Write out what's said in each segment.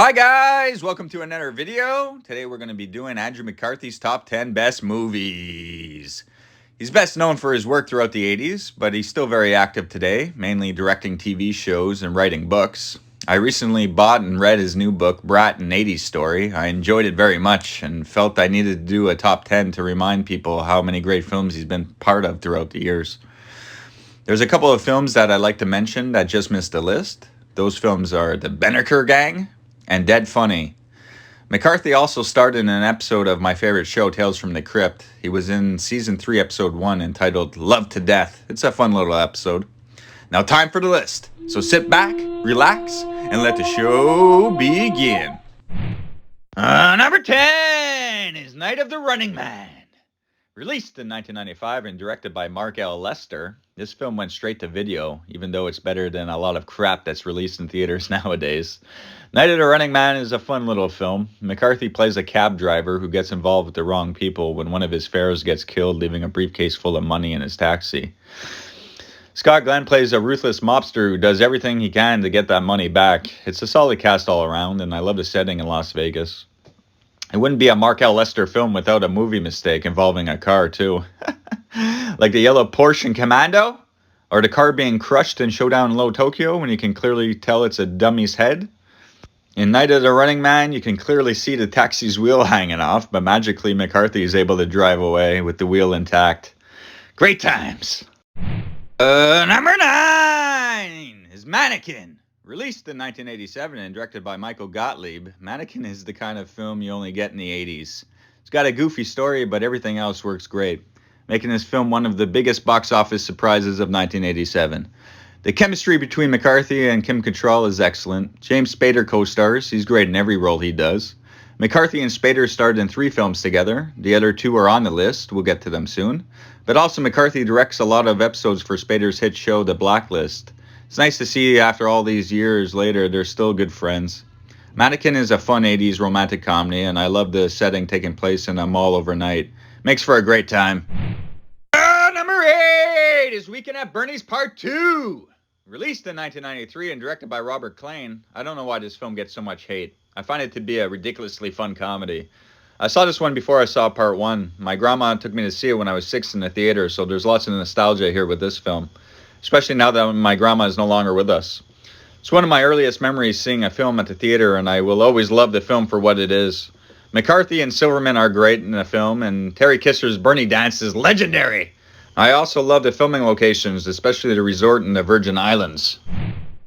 Hi guys, welcome to another video. Today we're going to be doing Andrew McCarthy's top 10 best movies. He's best known for his work throughout the 80s, but he's still very active today, mainly directing TV shows and writing books. I recently bought and read his new book, Brat, an 80s Story. I enjoyed it very much and felt I needed to do a top 10 to remind people how many great films he's been part of throughout the years. There's a couple of films that I'd like to mention that just missed the list. Those films are The Benneker Gang and Dead Funny. McCarthy also starred in an episode of my favorite show, Tales from the Crypt. He was in season 3, episode 1, entitled Love to Death. It's a fun little episode. Now time for the list. So sit back, relax, and let the show begin. Number 10 is Night of the Running Man. Released in 1995 and directed by Mark L. Lester, this film went straight to video, even though it's better than a lot of crap that's released in theaters nowadays. Night of the Running Man is a fun little film. McCarthy plays a cab driver who gets involved with the wrong people when one of his fares gets killed, leaving a briefcase full of money in his taxi. Scott Glenn plays a ruthless mobster who does everything he can to get that money back. It's a solid cast all around, and I love the setting in Las Vegas. It wouldn't be a Mark L. Lester film without a movie mistake involving a car, too. Like the yellow Porsche Commando? Or the car being crushed in Showdown in Low Tokyo when you can clearly tell it's a dummy's head? In Night of the Running Man, you can clearly see the taxi's wheel hanging off, but magically McCarthy is able to drive away with the wheel intact. Great times! Number 9 is Mannequin. Released in 1987 and directed by Michael Gottlieb, Mannequin is the kind of film you only get in the 80s. It's got a goofy story, but everything else works great, making this film one of the biggest box office surprises of 1987. The chemistry between McCarthy and Kim Cattrall is excellent. James Spader co-stars. He's great in every role he does. McCarthy and Spader starred in 3 films together. The other 2 are on the list. We'll get to them soon. But also McCarthy directs a lot of episodes for Spader's hit show, The Blacklist. It's nice to see after all these years later, they're still good friends. Mannequin is a fun 80s romantic comedy, and I love the setting taking place in a mall overnight. Makes for a great time. Number 8 is Weekend at Bernie's Part 2. Released in 1993 and directed by Robert Klein, I don't know why this film gets so much hate. I find it to be a ridiculously fun comedy. I saw this one before I saw Part 1. My grandma took me to see it when I was 6 in the theater, so there's lots of nostalgia here with this film, especially now that my grandma is no longer with us. It's one of my earliest memories seeing a film at the theater, and I will always love the film for what it is. McCarthy and Silverman are great in the film, and Terry Kisser's Bernie dance is legendary. I also love the filming locations, especially the resort in the Virgin Islands.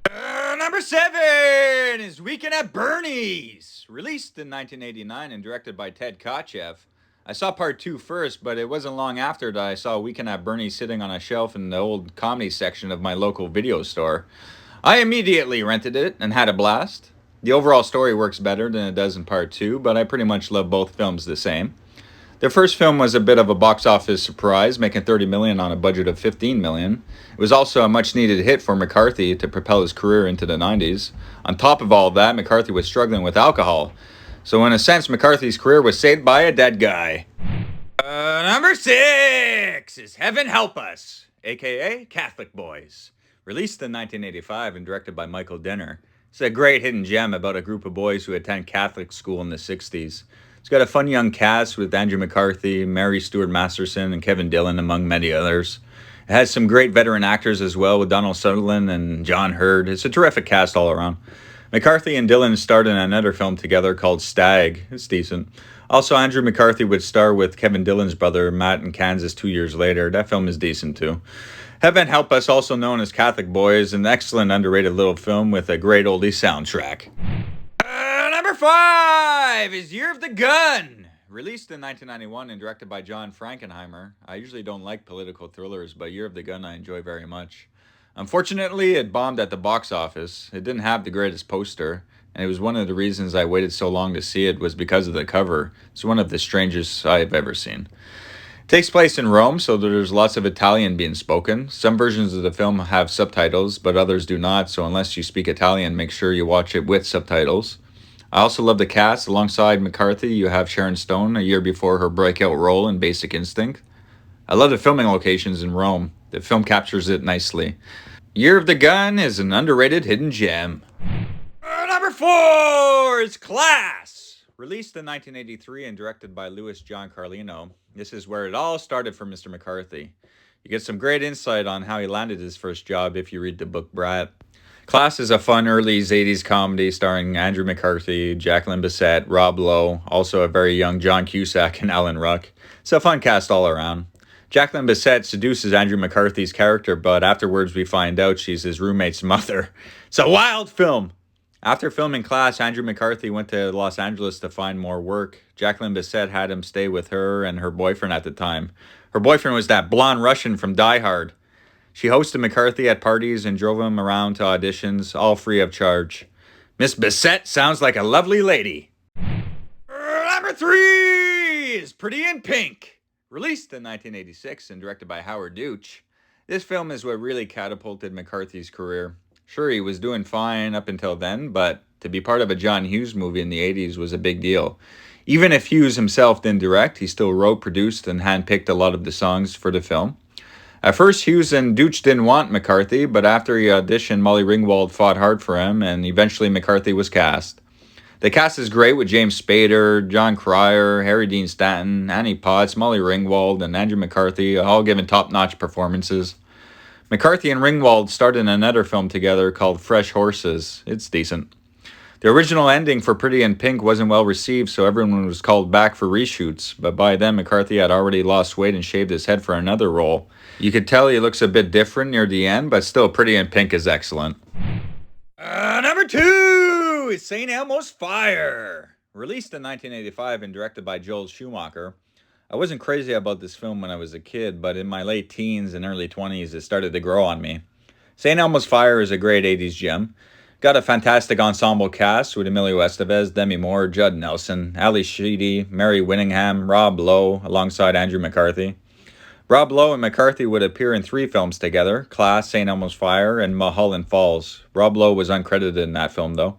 Number 7 is Weekend at Bernie's. Released in 1989 and directed by Ted Kotcheff. I saw Part 2 first, but it wasn't long after that I saw Weekend at Bernie's sitting on a shelf in the old comedy section of my local video store. I immediately rented it and had a blast. The overall story works better than it does in Part 2, but I pretty much love both films the same. The first film was a bit of a box office surprise, making $30 million on a budget of $15 million. It was also a much-needed hit for McCarthy to propel his career into the 90s. On top of all of that, McCarthy was struggling with alcohol. So in a sense, McCarthy's career was saved by a dead guy. Number 6 is Heaven Help Us, a.k.a. Catholic Boys. Released in 1985 and directed by Michael Dinner. It's a great hidden gem about a group of boys who attend Catholic school in the 60s. It's got a fun young cast with Andrew McCarthy, Mary Stuart Masterson, and Kevin Dillon, among many others. It has some great veteran actors as well, with Donald Sutherland and John Hurd. It's a terrific cast all around. McCarthy and Dillon starred in another film together called Stag. It's decent. Also, Andrew McCarthy would star with Kevin Dillon's brother, Matt, in Kansas 2 years later. That film is decent too. Heaven Help Us, also known as Catholic Boys, an excellent underrated little film with a great oldie soundtrack. Number 5 is Year of the Gun. Released in 1991 and directed by John Frankenheimer. I usually don't like political thrillers, but Year of the Gun I enjoy very much. Unfortunately, it bombed at the box office. It didn't have the greatest poster, and it was one of the reasons I waited so long to see it was because of the cover. It's one of the strangest I've ever seen. It takes place in Rome, so there's lots of Italian being spoken. Some versions of the film have subtitles, but others do not, so unless you speak Italian, make sure you watch it with subtitles. I also love the cast. Alongside McCarthy, you have Sharon Stone, a year before her breakout role in Basic Instinct. I love the filming locations in Rome. The film captures it nicely. Year of the Gun is an underrated hidden gem. Number 4 is Class. Released in 1983 and directed by Louis John Carlino, this is where it all started for Mr. McCarthy. You get some great insight on how he landed his first job if you read the book Brat. Class is a fun early 80s comedy starring Andrew McCarthy, Jacqueline Bisset, Rob Lowe, also a very young John Cusack and Alan Ruck. It's a fun cast all around. Jacqueline Bisset seduces Andrew McCarthy's character, but afterwards we find out she's his roommate's mother. It's a wild film. After filming Class, Andrew McCarthy went to Los Angeles to find more work. Jacqueline Bisset had him stay with her and her boyfriend at the time. Her boyfriend was that blonde Russian from Die Hard. She hosted McCarthy at parties and drove him around to auditions, all free of charge. Miss Bisset sounds like a lovely lady. Number 3 is Pretty in Pink. Released in 1986 and directed by Howard Deutsch. This film is what really catapulted McCarthy's career. Sure, he was doing fine up until then, but to be part of a John Hughes movie in the 80s was a big deal. Even if Hughes himself didn't direct, he still wrote, produced, and handpicked a lot of the songs for the film. At first, Hughes and Deutsch didn't want McCarthy, but after he auditioned, Molly Ringwald fought hard for him, and eventually McCarthy was cast. The cast is great with James Spader, John Cryer, Harry Dean Stanton, Annie Potts, Molly Ringwald, and Andrew McCarthy, all giving top-notch performances. McCarthy and Ringwald starred in another film together called Fresh Horses. It's decent. The original ending for Pretty in Pink wasn't well received, so everyone was called back for reshoots, but by then McCarthy had already lost weight and shaved his head for another role. You could tell he looks a bit different near the end, but still Pretty in Pink is excellent. Number 2 is St. Elmos Fire. Released in 1985 and directed by Joel Schumacher. I wasn't crazy about this film when I was a kid, but in my late teens and early 20s it started to grow on me. St. Elmo's Fire is a great 80s gem. Got a fantastic ensemble cast with Emilio Estevez, Demi Moore, Judd Nelson, Ali Sheedy, Mary Winningham, Rob Lowe, alongside Andrew McCarthy. Rob Lowe and McCarthy would appear in 3 films together, Class, St. Elmo's Fire, and Mulholland Falls. Rob Lowe was uncredited in that film, though.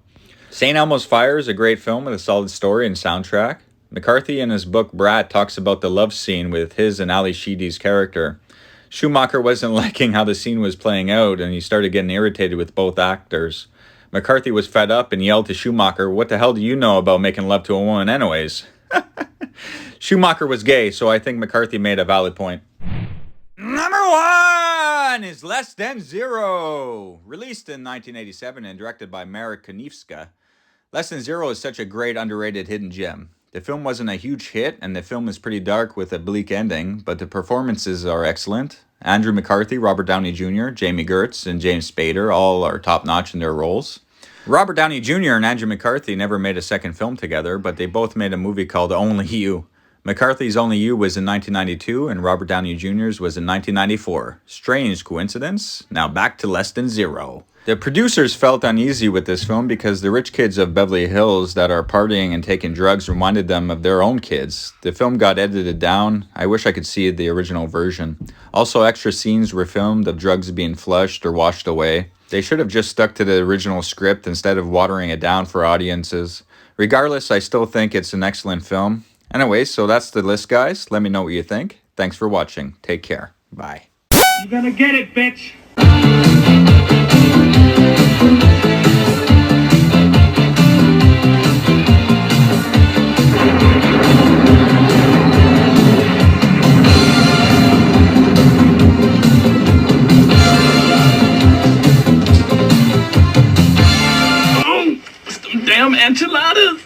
St. Elmo's Fire is a great film with a solid story and soundtrack. McCarthy in his book Brat talks about the love scene with his and Ali Sheedy's character. Schumacher wasn't liking how the scene was playing out, and he started getting irritated with both actors. McCarthy was fed up and yelled to Schumacher, "What the hell do you know about making love to a woman anyways?" Schumacher was gay, so I think McCarthy made a valid point. Number 1 is Less Than Zero. Released in 1987 and directed by Marek Koniewska. Less Than Zero is such a great underrated hidden gem. The film wasn't a huge hit, and the film is pretty dark with a bleak ending, but the performances are excellent. Andrew McCarthy, Robert Downey Jr., Jamie Gertz, and James Spader all are top-notch in their roles. Robert Downey Jr. and Andrew McCarthy never made a second film together, but they both made a movie called Only You. McCarthy's Only You was in 1992, and Robert Downey Jr.'s was in 1994. Strange coincidence? Now back to Less Than Zero. The producers felt uneasy with this film because the rich kids of Beverly Hills that are partying and taking drugs reminded them of their own kids. The film got edited down. I wish I could see the original version. Also, extra scenes were filmed of drugs being flushed or washed away. They should have just stuck to the original script instead of watering it down for audiences. Regardless, I still think it's an excellent film. Anyway, so that's the list, guys. Let me know what you think. Thanks for watching. Take care. Bye. You gonna get it, bitch! Some damn enchiladas!